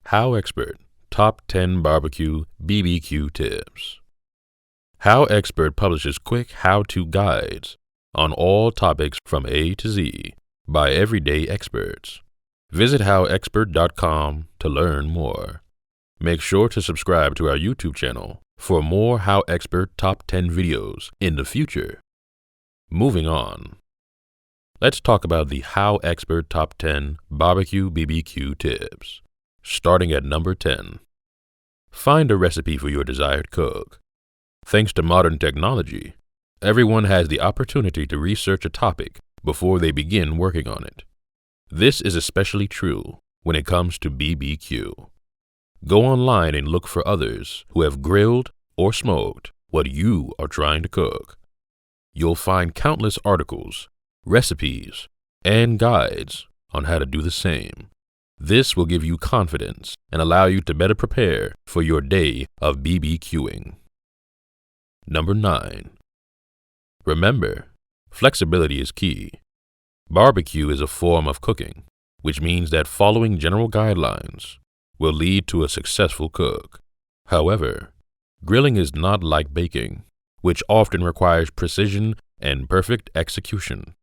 HowExpert Top 10 Barbecue BBQ Tips. HowExpert publishes quick how-to guides on all topics from A to Z by everyday experts. Visit HowExpert.com to learn more. Make sure to subscribe to our YouTube channel for more HowExpert Top 10 videos in the future. Moving on. Let's talk about the HowExpert Top 10 Barbecue BBQ Tips. Starting at number 10. Find a recipe for your desired cook. Thanks to modern technology, everyone has the opportunity to research a topic before they begin working on it. This is especially true when it comes to BBQ. Go online and look for others who have grilled or smoked what you are trying to cook. You'll find countless articles, recipes, and guides on how to do the same. This will give you confidence and allow you to better prepare for your day of BBQing. Number 9. Remember, flexibility is key. Barbecue is a form of cooking, which means that following general guidelines will lead to a successful cook. However, grilling is not like baking, which often requires precision and perfect execution.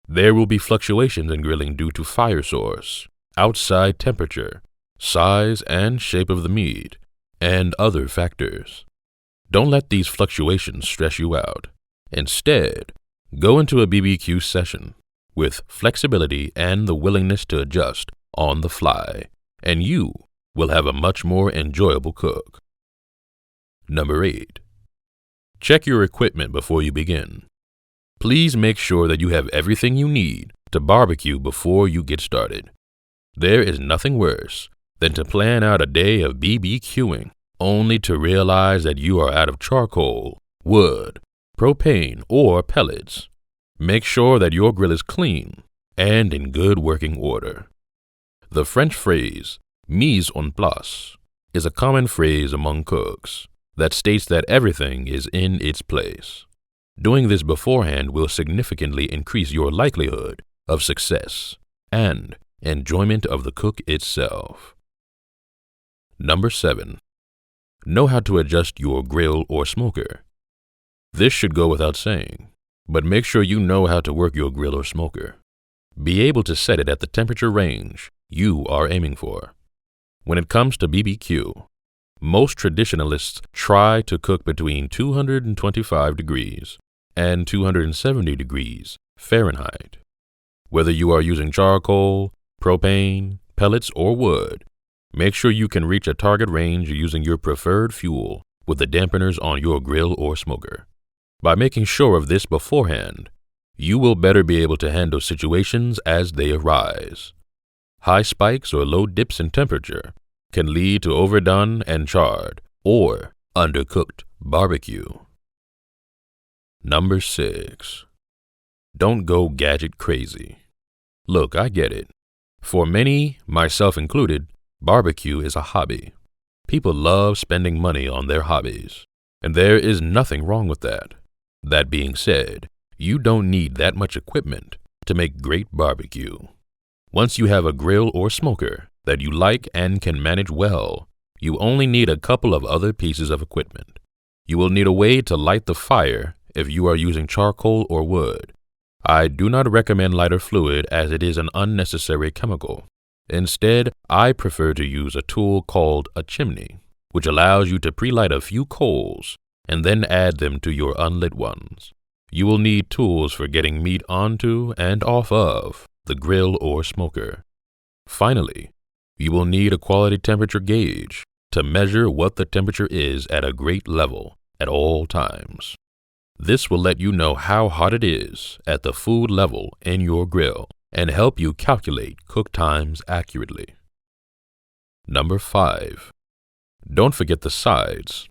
There will be fluctuations in grilling due to fire source, outside temperature, size and shape of the meat, and other factors. Don't let these fluctuations stress you out. Instead, go into a BBQ session with flexibility and the willingness to adjust on the fly, and you will have a much more enjoyable cook. Number 8. Check your equipment before you begin. Please make sure that you have everything you need to barbecue before you get started. There is nothing worse than to plan out a day of BBQing only to realize that you are out of charcoal, wood, propane, or pellets. Make sure that your grill is clean and in good working order. The French phrase, mise en place, is a common phrase among cooks that states that everything is in its place. Doing this beforehand will significantly increase your likelihood of success and enjoyment of the cook itself. Number 7. Know how to adjust your grill or smoker. This should go without saying, but make sure you know how to work your grill or smoker. Be able to set it at the temperature range you are aiming for. When it comes to BBQ, most traditionalists try to cook between 225 degrees and 270 degrees Fahrenheit. Whether you are using charcoal, propane, pellets, or wood, make sure you can reach a target range using your preferred fuel with the dampeners on your grill or smoker. By making sure of this beforehand, you will better be able to handle situations as they arise. High spikes or low dips in temperature can lead to overdone and charred or undercooked barbecue. Number 6. Don't go gadget crazy. Look, I get it. For many, myself included, barbecue is a hobby. People love spending money on their hobbies, and there is nothing wrong with that. That being said, you don't need that much equipment to make great barbecue. Once you have a grill or smoker that you like and can manage well, you only need a couple of other pieces of equipment. You will need a way to light the fire if you are using charcoal or wood. I do not recommend lighter fluid as it is an unnecessary chemical. Instead, I prefer to use a tool called a chimney, which allows you to pre-light a few coals and then add them to your unlit ones. You will need tools for getting meat onto and off of the grill or smoker. Finally, you will need a quality temperature gauge to measure what the temperature is at a great level at all times. This will let you know how hot it is at the food level in your grill and help you calculate cook times accurately. Number 5. Don't forget the sides.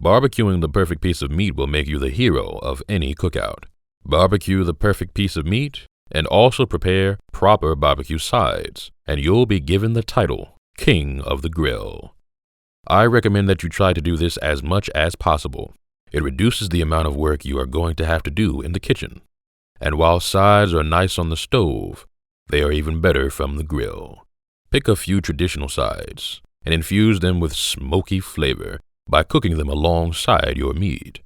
Barbecuing the perfect piece of meat will make you the hero of any cookout. Barbecue the perfect piece of meat and also prepare proper barbecue sides, and you'll be given the title King of the Grill. I recommend that you try to do this as much as possible. It reduces the amount of work you are going to have to do in the kitchen. And while sides are nice on the stove, they are even better from the grill. Pick a few traditional sides, and infuse them with smoky flavor by cooking them alongside your meat.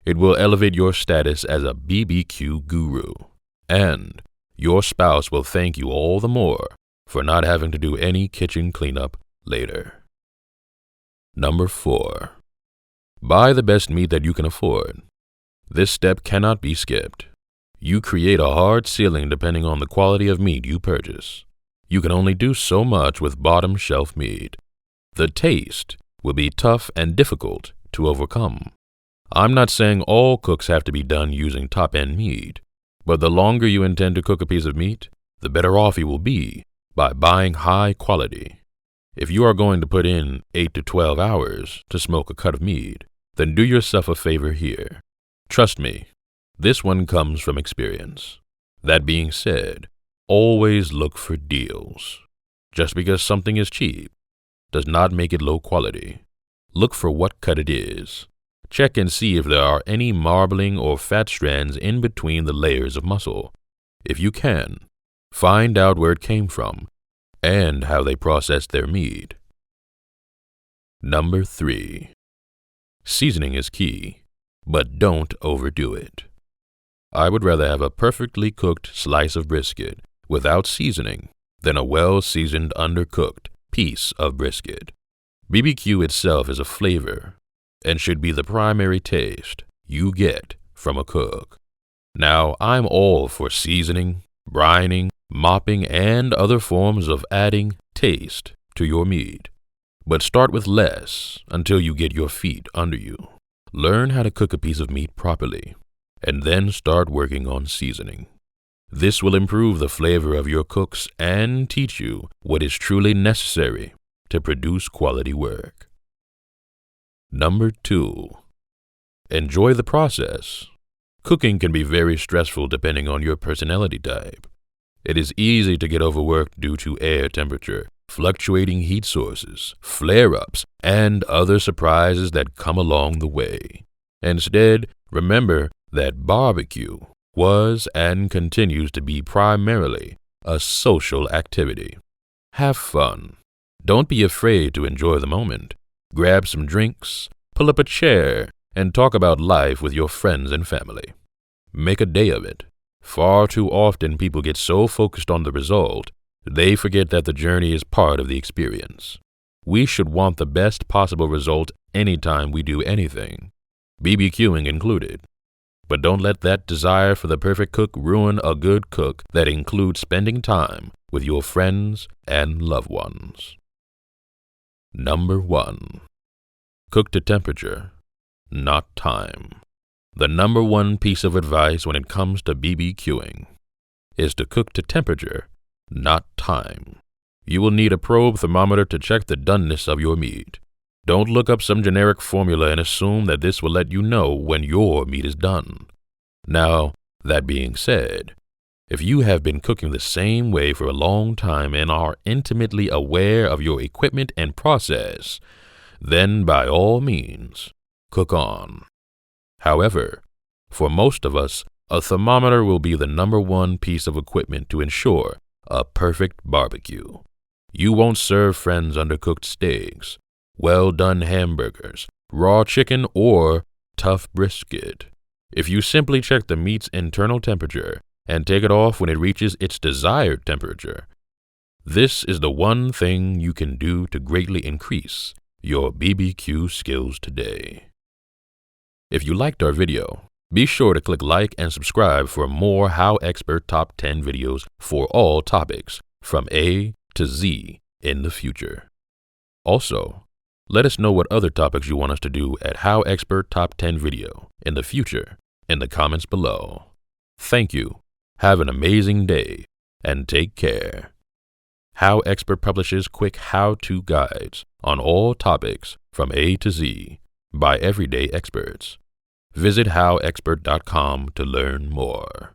It will elevate your status as a BBQ guru, and your spouse will thank you all the more for not having to do any kitchen cleanup later. Number 4. Buy the best meat that you can afford. This step cannot be skipped. You create a hard ceiling depending on the quality of meat you purchase. You can only do so much with bottom shelf meat. The taste will be tough and difficult to overcome. I'm not saying all cooks have to be done using top-end meat, but the longer you intend to cook a piece of meat, the better off you will be by buying high quality. If you are going to put in 8 to 12 hours to smoke a cut of meat, then do yourself a favor here. Trust me, this one comes from experience. That being said, always look for deals. Just because something is cheap does not make it low quality. Look for what cut it is. Check and see if there are any marbling or fat strands in between the layers of muscle. If you can, find out where it came from and how they processed their meat. Number 3. Seasoning is key, but don't overdo it. I would rather have a perfectly cooked slice of brisket without seasoning than a well-seasoned undercooked piece of brisket. BBQ itself is a flavor and should be the primary taste you get from a cook. Now, I'm all for seasoning, brining, mopping, and other forms of adding taste to your meat. But start with less until you get your feet under you. Learn how to cook a piece of meat properly, and then start working on seasoning. This will improve the flavor of your cooks and teach you what is truly necessary to produce quality work. Number 2. Enjoy the process. Cooking can be very stressful depending on your personality type. It is easy to get overworked due to air temperature, fluctuating heat sources, flare-ups, and other surprises that come along the way. Instead, remember that barbecue was and continues to be primarily a social activity. Have fun. Don't be afraid to enjoy the moment. Grab some drinks, pull up a chair, and talk about life with your friends and family. Make a day of it. Far too often people get so focused on the result, they forget that the journey is part of the experience. We should want the best possible result anytime we do anything, BBQing included. But don't let that desire for the perfect cook ruin a good cook that includes spending time with your friends and loved ones. Number 1. Cook to temperature, not time. The number 1 piece of advice when it comes to BBQing is to cook to temperature, not time. You will need a probe thermometer to check the doneness of your meat. Don't look up some generic formula and assume that this will let you know when your meat is done. Now, that being said, if you have been cooking the same way for a long time and are intimately aware of your equipment and process, then by all means, cook on. However, for most of us, a thermometer will be the number 1 piece of equipment to ensure a perfect barbecue. You won't serve friends undercooked steaks, well-done hamburgers, raw chicken, or tough brisket if you simply check the meat's internal temperature and take it off when it reaches its desired temperature. This is the one thing you can do to greatly increase your BBQ skills today. If you liked our video, be sure to click like and subscribe for more HowExpert Top 10 videos for all topics from A to Z in the future. Also, let us know what other topics you want us to do at HowExpert Top 10 video in the future in the comments below. Thank you, have an amazing day, and take care. HowExpert publishes quick how-to guides on all topics from A to Z by everyday experts. Visit HowExpert.com to learn more.